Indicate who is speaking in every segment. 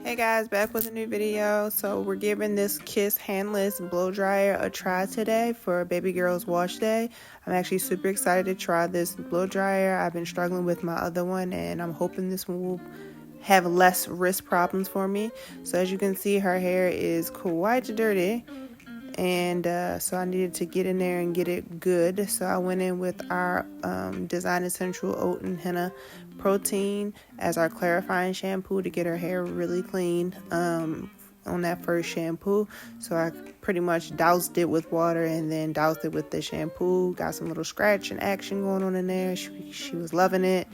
Speaker 1: Hey guys, back with a new video. So we're giving this Kiss handless blow dryer a try today for baby girl's wash day. I'm actually super excited to try this blow dryer. I've been struggling with my other one and I'm hoping this one will have less wrist problems for me. So as you can see, her hair is quite dirty, and so I needed to get in there and get it good. So I went in with our Design Essential Oat and Henna Protein as our clarifying shampoo to get her hair really clean on that first shampoo. So I pretty much doused it with water and then doused it with the shampoo. Got some little scratch and action going on in there. She was loving it.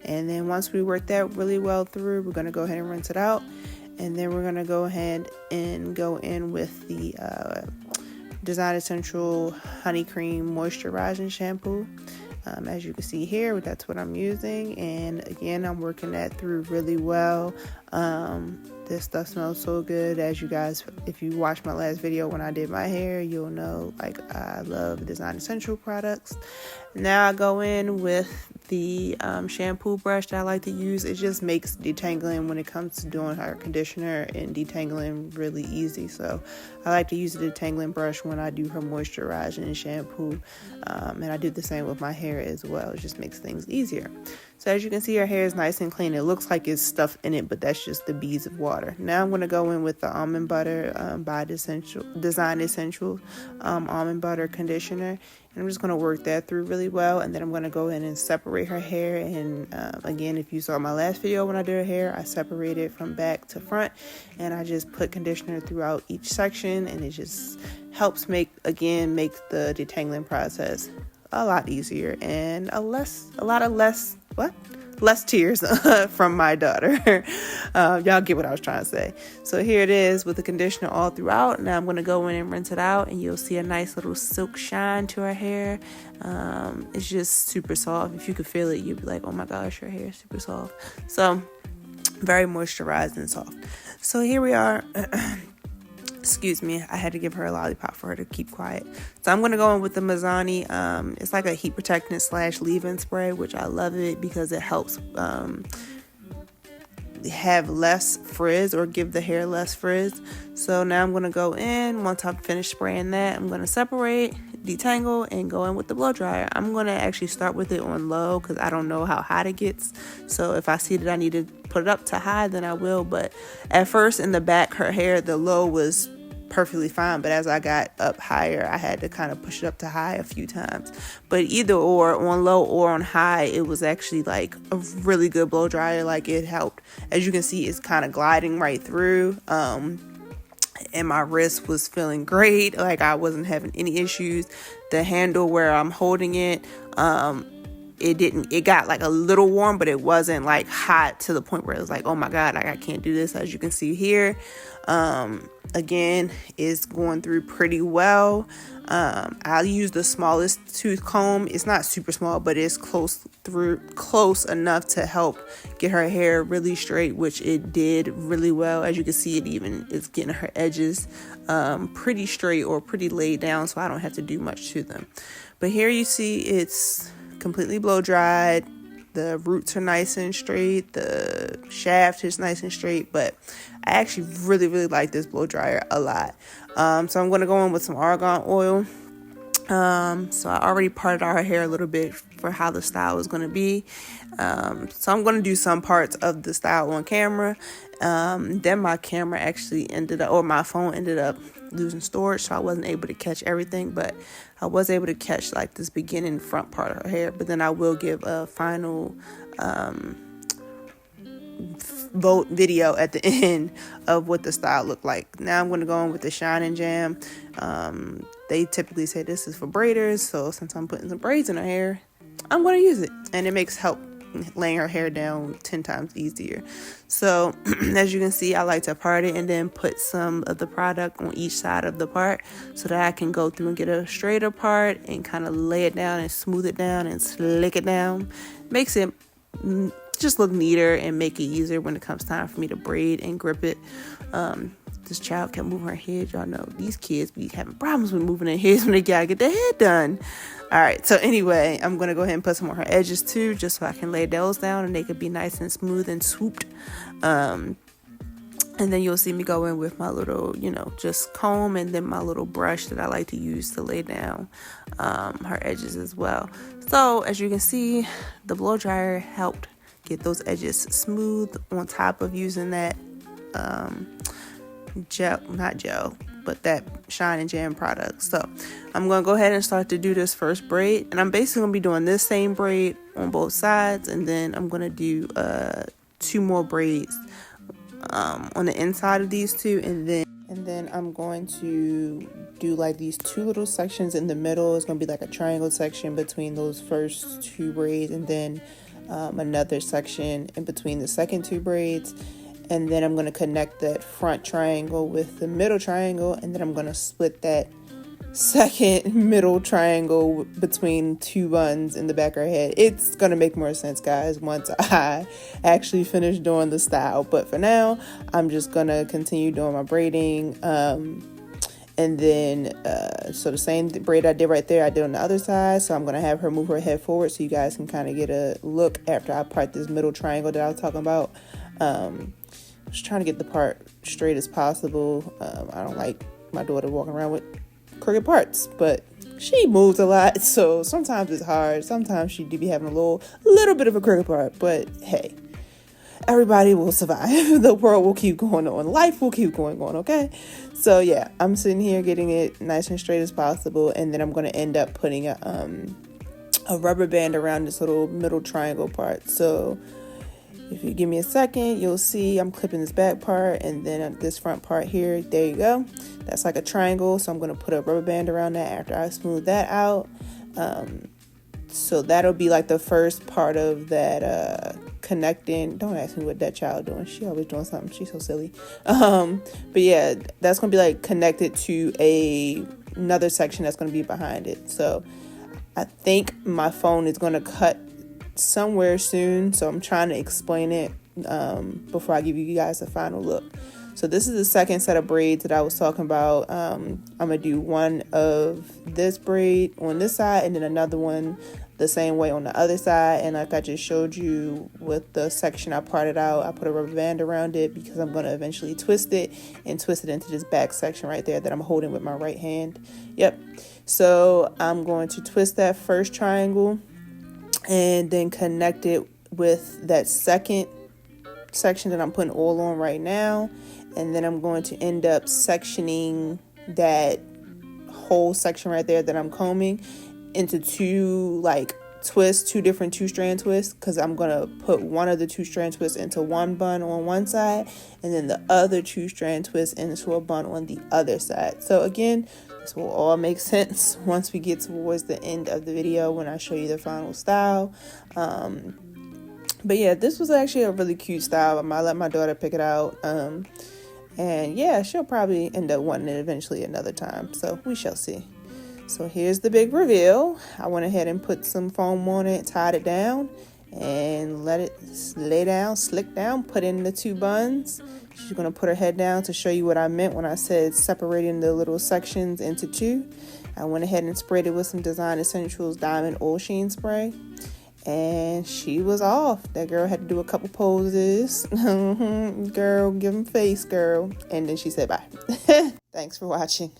Speaker 1: And then once we worked that really well through, we're going to go ahead and rinse it out. And then we're going to go ahead and go in with the Design Essential Honey Cream Moisturizing Shampoo. As you can see here, that's what I'm using. And again, I'm working that through really well. This stuff smells so good. As you guys, if you watched my last video when I did my hair, you'll know like I love Design Essential products. Now I go in with the shampoo brush that I like to use. It just makes detangling when it comes to doing hair conditioner and detangling really easy. So I like to use the detangling brush when I do her moisturizing shampoo. And I do the same with my hair as well. It just makes things easier. So as you can see, her hair is nice and clean. It looks like it's stuff in it, but that's just the beads of water. Now I'm going to go in with the almond butter by Design Essential almond butter conditioner. And I'm just going to work that through really well. And then I'm going to go in and separate her hair. And again, if you saw my last video when I did her hair, I separated from back to front. And I just put conditioner throughout each section. And it just helps make the detangling process a lot easier and less tears from my daughter. Y'all get what I was trying to say. So here it is with the conditioner all throughout. Now I'm going to go in and rinse it out and you'll see a nice little silk shine to her hair. It's just super soft. If you could feel it, you'd be like, oh my gosh, her hair is super soft. So very moisturized and soft. So here we are. Excuse me, I had to give her a lollipop for her to keep quiet. So I'm going to go in with the Mazzani. It's like a heat protectant / leave-in spray, which I love it because it helps have less frizz or give the hair less frizz. So now I'm going to go in. Once I've finished spraying that, I'm going to separate, detangle, and go in with the blow dryer. I'm going to actually start with it on low because I don't know how hot it gets. So if I see that I need to put it up to high, then I will. But at first in the back, her hair, the low was perfectly fine, but as I got up higher, I had to kind of push it up to high a few times. But either or, on low or on high, it was actually like a really good blow dryer. Like it helped. As you can see, it's kind of gliding right through. And my wrist was feeling great. Like I wasn't having any issues. The handle where I'm holding it, it got like a little warm, but it wasn't like hot to the point where it was like, oh my God, like I can't do this. As you can see here, again, it's going through pretty well. I'll use the smallest tooth comb. It's not super small, but it's close enough to help get her hair really straight, which it did really well. As you can see, it even is getting her edges pretty straight or pretty laid down, so I don't have to do much to them. But here you see it's completely blow dried. The roots are nice and straight. The shaft is nice and straight. But I actually really, really like this blow dryer a lot. So I'm going to go in with some argan oil. So I already parted out her hair a little bit for how the style is going to be. So I'm going to do some parts of the style on camera. Then my camera actually my phone ended up losing storage, so I wasn't able to catch everything, but I was able to catch like this beginning front part of her hair. But then I will give a final vote video at the end of what the style looked like. Now I'm going to go in with the Shine and Jam. They typically say this is for braiders, so since I'm putting some braids in her hair, I'm going to use it, and it makes help laying her hair down 10 times easier. So as you can see, I like to part it and then put some of the product on each side of the part so that I can go through and get a straighter part and kind of lay it down and smooth it down and slick it down. Makes it just look neater and make it easier when it comes time for me to braid and grip it. This child kept moving her head. Y'all know these kids be having problems with moving their heads when they gotta get their head done. All right, so anyway, I'm going to go ahead and put some on her edges too, just so I can lay those down and they could be nice and smooth and swooped. And then you'll see me go in with my little, just comb, and then my little brush that I like to use to lay down her edges as well. So as you can see, the blow dryer helped get those edges smooth on top of using that that Shine and Jam product. So I'm going to go ahead and start to do this first braid. And I'm basically going to be doing this same braid on both sides. And then I'm going to do 2 more braids on the inside of these two, and then I'm going to do like these 2 little sections in the middle. It's going to be like a triangle section between those first 2 braids, and then another section in between the second 2 braids. And then I'm going to connect that front triangle with the middle triangle, and then I'm going to split that second middle triangle between 2 buns in the back of her head. It's gonna make more sense, guys, once I actually finish doing the style. But for now, I'm just gonna continue doing my braiding. And then so the same braid I did right there, I did on the other side. So I'm gonna have her move her head forward so you guys can kind of get a look after I part this middle triangle that I was talking about. Just trying to get the part straight as possible. I don't like my daughter walking around with crooked parts, but she moves a lot, so sometimes it's hard. Sometimes she do be having a little bit of a crooked part, but hey, everybody will survive. The world will keep going on. Life will keep going on, okay? So yeah, I'm sitting here getting it nice and straight as possible, and then I'm going to end up putting a rubber band around this little middle triangle part. So if you give me a second, you'll see I'm clipping this back part, and then this front part here, there you go. That's like a triangle, so I'm going to put a rubber band around that after I smooth that out. So that'll be like the first part of that connecting. Don't ask me what that child doing. She always doing something. She's so silly. But yeah, that's going to be like connected to another section that's going to be behind it. So I think my phone is going to cut somewhere soon, so I'm trying to explain it before I give you guys a final look. So this is the second set of braids that I was talking about. I'm gonna do one of this braid on this side, and then another one the same way on the other side. And like I just showed you with the section I parted out, I put a rubber band around it because I'm gonna eventually twist it into this back section right there that I'm holding with my right hand. Yep. So I'm going to twist that first triangle and then connect it with that second section that I'm putting oil on right now. And then I'm going to end up sectioning that whole section right there that I'm combing into 2 different 2-strand twists, because I'm going to put one of the 2-strand twists into one bun on one side, and then the other 2-strand twist into a bun on the other side. So again, this will all make sense once we get towards the end of the video when I show you the final style. But yeah, this was actually a really cute style. I might let my daughter pick it out. And yeah, she'll probably end up wanting it eventually another time. So we shall see. So here's the big reveal. I went ahead and put some foam on it, tied it down, and let it lay down, slick down, put in the 2 buns. She's going to put her head down to show you what I meant when I said separating the little sections into 2. I went ahead and sprayed it with some Design Essentials Diamond Oil Sheen Spray. And she was off. That girl had to do a couple poses. Girl, give him face, girl. And then she said bye. Thanks for watching.